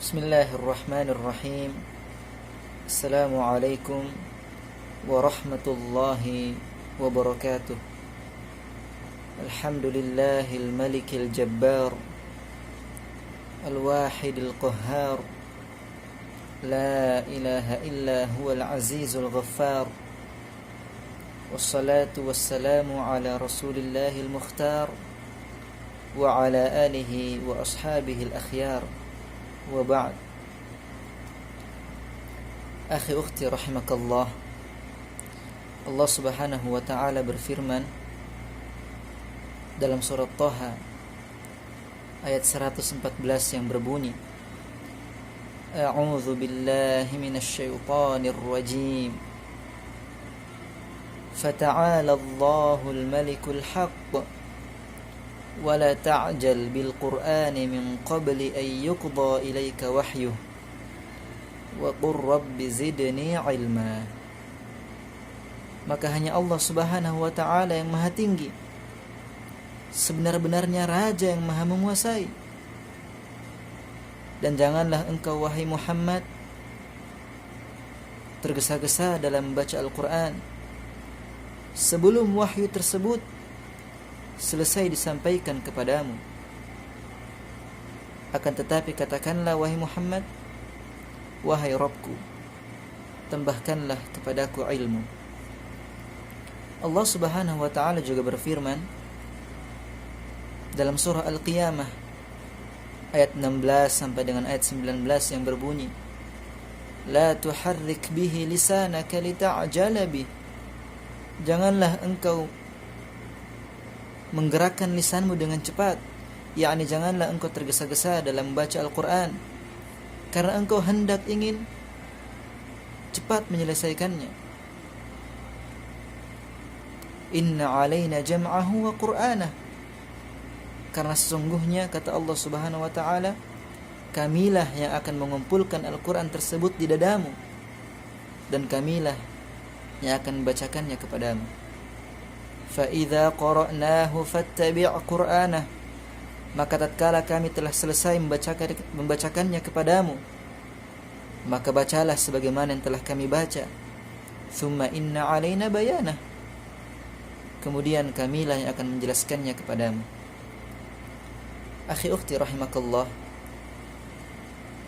Bismillahirrahmanirrahim. Assalamualaikum warahmatullahi wabarakatuh. Alhamdulillahil malikil jabbar, al-wahidil qahhar, la ilaha illa huwal azizul ghaffar. Wassalatu wassalamu ala rasulillahil mukhtar wa ala alihi wa ashabihil akhyar. Wa ba'd. Akhi ukhti rahimakallah, Allah subhanahu wa ta'ala berfirman dalam surat Thaha ayat 114 yang berbunyi, A'udzu billahi minasy syaithanir rajim. Fata'ala Allahul malikul haqq ولا تعجل بالقرآن من قبل أن يقضى إليك وحيه وقل رب زدني علما. Maka hanya Allah subhanahu wa ta'ala yang maha tinggi, sebenar-benarnya Raja yang maha menguasai. Dan janganlah engkau wahai Muhammad tergesa-gesa dalam membaca Al-Quran sebelum wahyu tersebut selesai disampaikan kepadamu. Akan tetapi katakanlah wahai Muhammad, wahai Rabbku, tambahkanlah kepadaku ilmu. Allah subhanahu wa ta'ala juga berfirman dalam surah Al-Qiyamah ayat 16 sampai dengan ayat 19 yang berbunyi, La tuharrik bihi lisanaka lita'jala bih. Janganlah engkau menggerakkan lisanmu dengan cepat, yakni janganlah engkau tergesa-gesa dalam membaca Al-Quran karena engkau hendak ingin cepat menyelesaikannya. Inna alaina jam'ahu wa qur'anah. Karena sesungguhnya kata Allah subhanahu wa ta'ala, kamilah yang akan mengumpulkan Al-Quran tersebut di dadamu, dan kamilah yang akan membacakannya kepadamu. فَإِذَا قَرَأْنَاهُ فَاتَّبِعْ قُرْآنَهُ. Maka tatkala kami telah selesai membacakannya kepadamu, maka bacalah sebagaimana yang telah kami baca. ثُمَّ إِنَّ عَلَيْنَا بَيَانَهُ. Kemudian kamilah yang akan menjelaskannya kepadamu. Akhi ukhti rahimakallah,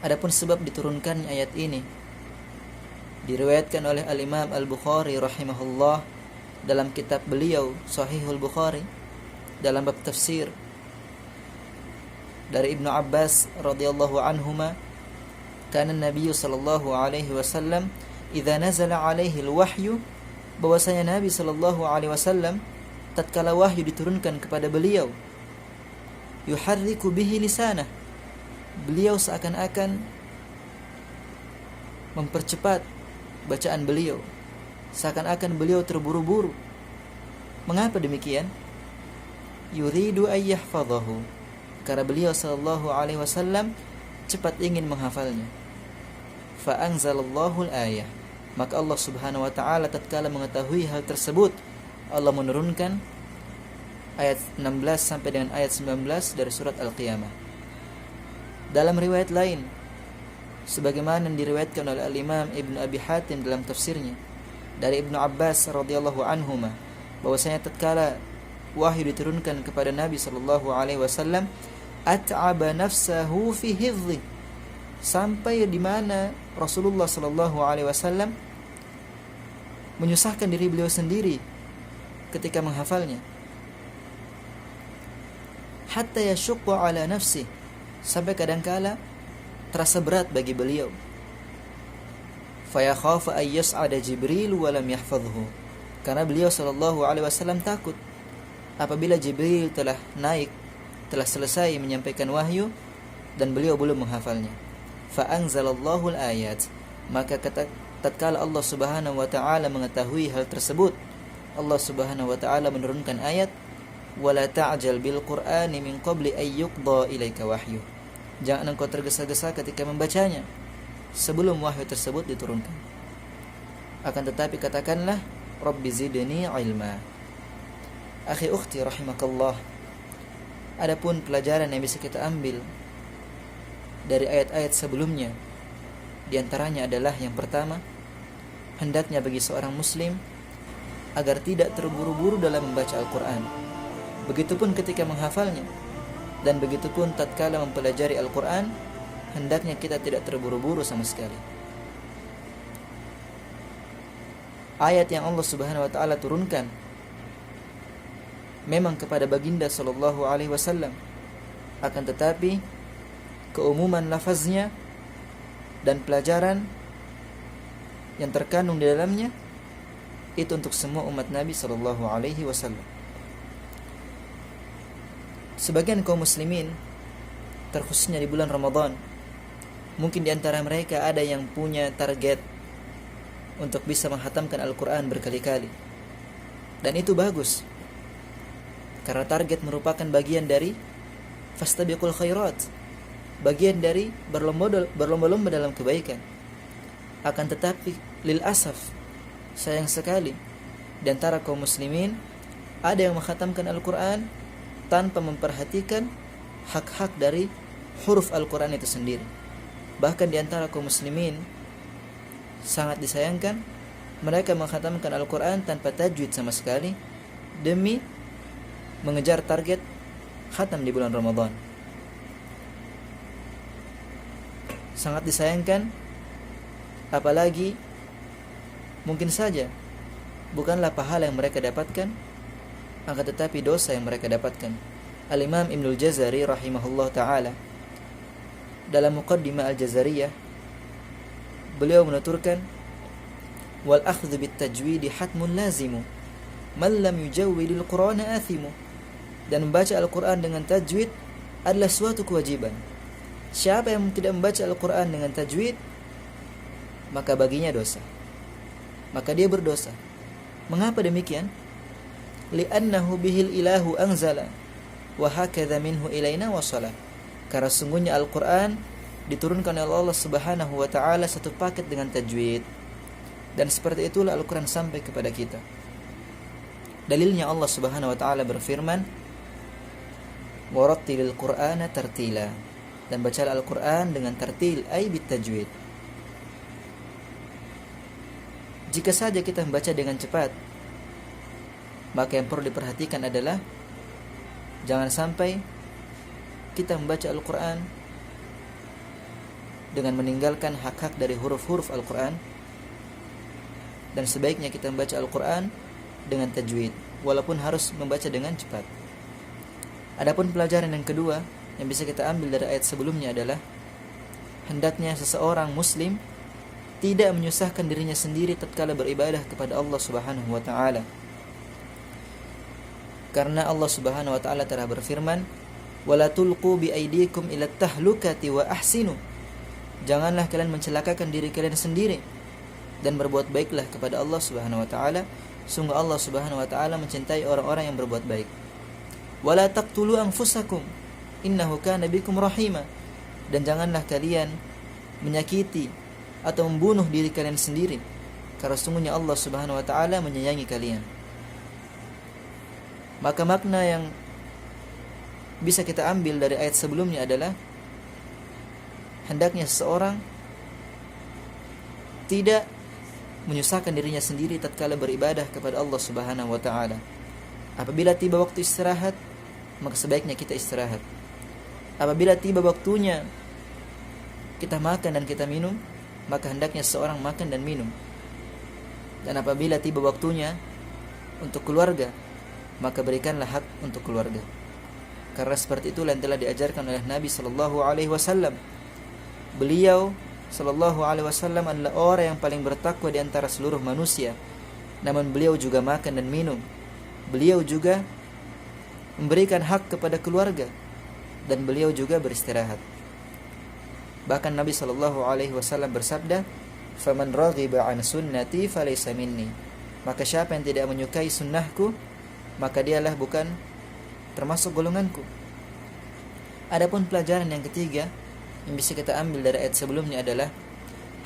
adapun sebab diturunkannya ayat ini diriwayatkan oleh Al-Imam Al-Bukhari rahimahullah dalam kitab beliau Sahihul Bukhari dalam bab tafsir dari Ibnu Abbas radhiyallahu anhuma, kana Nabi sallallahu alaihi wasallam idza nazala alaihi al-wahyu, bahwasanya Nabi sallallahu alaihi wasallam tatkala wahyu diturunkan kepada beliau, yuharriku bihi lisanah, beliau seakan-akan mempercepat bacaan beliau, seakan-akan beliau terburu-buru. Mengapa demikian? Yuridu ayyahfadhahu, karena beliau sallallahu alaihi wasallam cepat ingin menghafalnya. Fa anzalallahu al-ayah, maka Allah subhanahu wa ta'ala tatkala mengetahui hal tersebut, Allah menurunkan ayat 16 sampai dengan ayat 19 dari surat Al-Qiyamah. Dalam riwayat lain, sebagaimana yang diriwayatkan oleh Al-Imam Ibnu Abi Hatim dalam tafsirnya dari Ibnu Abbas radhiyallahu anhuma, bahwasanya tatkala wahyu diturunkan kepada Nabi sallallahu alaihi wasallam, at'aba nafsahu fi hifdhi, sampai di mana Rasulullah sallallahu alaihi wasallam menyusahkan diri beliau sendiri ketika menghafalnya. Hatta yashqa ala nafsi, sampai kadangkala terasa berat bagi beliau. Fayakhafu ay yas'ada Jibril wa lam yahfadhhu, karena beliau sallallahu alaihi wasallam takut apabila Jibril telah naik, telah selesai menyampaikan wahyu dan beliau belum menghafalnya. Fa anzalallahu al-ayat, maka tatkala Allah subhanahu wa ta'ala mengetahui hal tersebut, Allah subhanahu wa ta'ala menurunkan ayat, wala ta'jal bil qur'ani min qabli ay yuqda ilaika wahyu. Jangan engkau tergesa-gesa ketika membacanya sebelum wahyu tersebut diturunkan. Akan tetapi katakanlah, Rabbi zidni ilma. Akhi ukhti rahimakallah, adapun pelajaran yang bisa kita ambil dari ayat-ayat sebelumnya. Di antaranya adalah yang pertama, hendaknya bagi seorang muslim agar tidak terburu-buru dalam membaca Al-Quran. Begitupun ketika menghafalnya, dan begitupun tatkala mempelajari Al-Quran, hendaknya kita tidak terburu-buru sama sekali. Ayat yang Allah Subhanahu wa taala turunkan memang kepada baginda sallallahu alaihi wasallam, akan tetapi keumuman lafaznya dan pelajaran yang terkandung di dalamnya itu untuk semua umat Nabi sallallahu alaihi wasallam. Sebagian kaum muslimin, terkhususnya di bulan Ramadan, mungkin di antara mereka ada yang punya target untuk bisa menghatamkan Al-Quran berkali-kali. Dan itu bagus, karena target merupakan bagian dari fastabiqul khairat, bagian dari berlomba-lomba dalam kebaikan. Akan tetapi lil asaf, sayang sekali, di antara kaum muslimin ada yang menghatamkan Al-Quran tanpa memperhatikan hak-hak dari huruf Al-Quran itu sendiri. Bahkan di antara kaum muslimin sangat disayangkan, mereka menghatamkan Al-Quran tanpa tajwid sama sekali demi mengejar target khatam di bulan Ramadan. Sangat disayangkan, apalagi mungkin saja bukanlah pahala yang mereka dapatkan, akan tetapi dosa yang mereka dapatkan. Al-Imam Ibnul Jazari rahimahullah ta'ala dalam Muqaddimah Al-Jazariyah, beliau menuturkan, wal akhdhu bit tajwid hatmun lazimu man lam yujawwidil Qur'ana athimu. Dan membaca Al-Quran dengan tajwid adalah suatu kewajiban. Siapa yang tidak membaca Al-Quran dengan tajwid, maka baginya dosa, maka dia berdosa. Mengapa demikian? Li'annahu bihil ilahu anzala wa hakadha minhu ilaina wasala. Karena sungguhnya Al-Quran diturunkan oleh Allah Subhanahu wa ta'ala satu paket dengan tajwid, dan seperti itulah Al-Quran sampai kepada kita. Dalilnya Allah Subhanahu wa ta'ala berfirman, warattilil Qur'ana tartila, dan bacalah Al-Quran dengan tartil, ay bit tajwid. Jika saja kita membaca dengan cepat, maka yang perlu diperhatikan adalah jangan sampai kita membaca Al-Quran dengan meninggalkan hak-hak dari huruf-huruf Al-Quran, dan sebaiknya kita membaca Al-Quran dengan tajwid, walaupun harus membaca dengan cepat. Adapun pelajaran yang kedua yang bisa kita ambil dari ayat sebelumnya adalah hendaknya seseorang muslim tidak menyusahkan dirinya sendiri tatkala beribadah kepada Allah Subhanahu wa ta'ala. Karena Allah Subhanahu wa ta'ala telah berfirman, wala tulqu bi aydikum ila tahlukati wa ahsinu. Janganlah kalian mencelakakan diri kalian sendiri, dan berbuat baiklah kepada Allah Subhanahu wa ta'ala. Sungguh Allah Subhanahu wa ta'ala mencintai orang-orang yang berbuat baik. Wala taqtulu anfusakum innahu kana bikum rahima. Dan janganlah kalian menyakiti atau membunuh diri kalian sendiri, karena sungguhnya Allah Subhanahu wa ta'ala menyayangi kalian. Maka makna yang bisa kita ambil dari ayat sebelumnya adalah hendaknya seseorang tidak menyusahkan dirinya sendiri tatkala beribadah kepada Allah Subhanahu wa ta'ala. Apabila tiba waktu istirahat, maka sebaiknya kita istirahat. Apabila tiba waktunya kita makan dan kita minum, maka hendaknya seseorang makan dan minum. Dan apabila tiba waktunya untuk keluarga, maka berikanlah hak untuk keluarga. Karena seperti itulah yang telah diajarkan oleh Nabi sallallahu alaihi wasallam. Beliau sallallahu alaihi wasallam adalah orang yang paling bertakwa di antara seluruh manusia. Namun beliau juga makan dan minum. Beliau juga memberikan hak kepada keluarga, dan beliau juga beristirahat. Bahkan Nabi sallallahu alaihi wasallam bersabda, "Faman raghiba an sunnati falaysa minni." Maka siapa yang tidak menyukai sunnahku, maka dialah bukan termasuk golonganku. Adapun pelajaran yang ketiga yang bisa kita ambil dari ayat sebelumnya adalah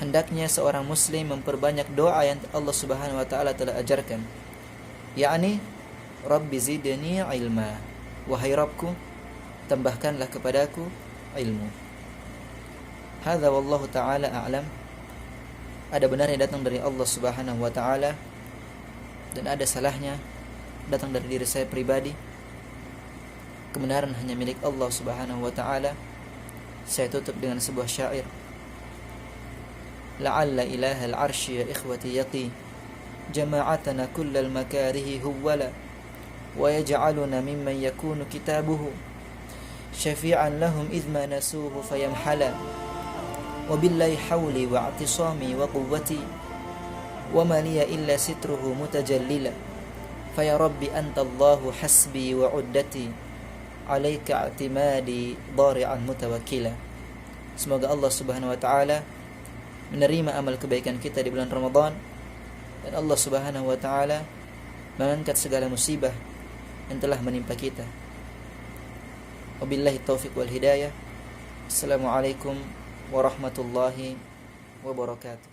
hendaknya seorang muslim memperbanyak doa yang Allah Subhanahu wa taala telah ajarkan, yakni Rabbi zidni ilma, wahai Rabbku tambahkanlah kepadaku ilmu. Hadza wallahu taala a'lam. Ada benarnya datang dari Allah Subhanahu wa taala, dan ada salahnya datang dari diri saya pribadi. Kebenaran hanya milik Allah Subhanahu wa taala. Saya tutup dengan sebuah syair. La'alla ilahal arsy ya ikhwati yaqi jama'atana kullal makarihi huwala wa yaj'aluna mimman yakunu kitabuhu syafi'an lahum idh ma nasuhu fayamhala wa billahi hawli wa i'tisami wa quwwati wa ma liya illa sitruhu mutajallila fa ya rabbi anta Allahu hasbi wa uddati alaika i'timadi dhari'an mutawakkila. Semoga Allah Subhanahu wa taala menerima amal kebaikan kita di bulan Ramadan, dan Allah Subhanahu wa taala mengangkat segala musibah yang telah menimpa kita. Wabillahi taufiq wal hidayah. Assalamualaikum warahmatullahi wabarakatuh.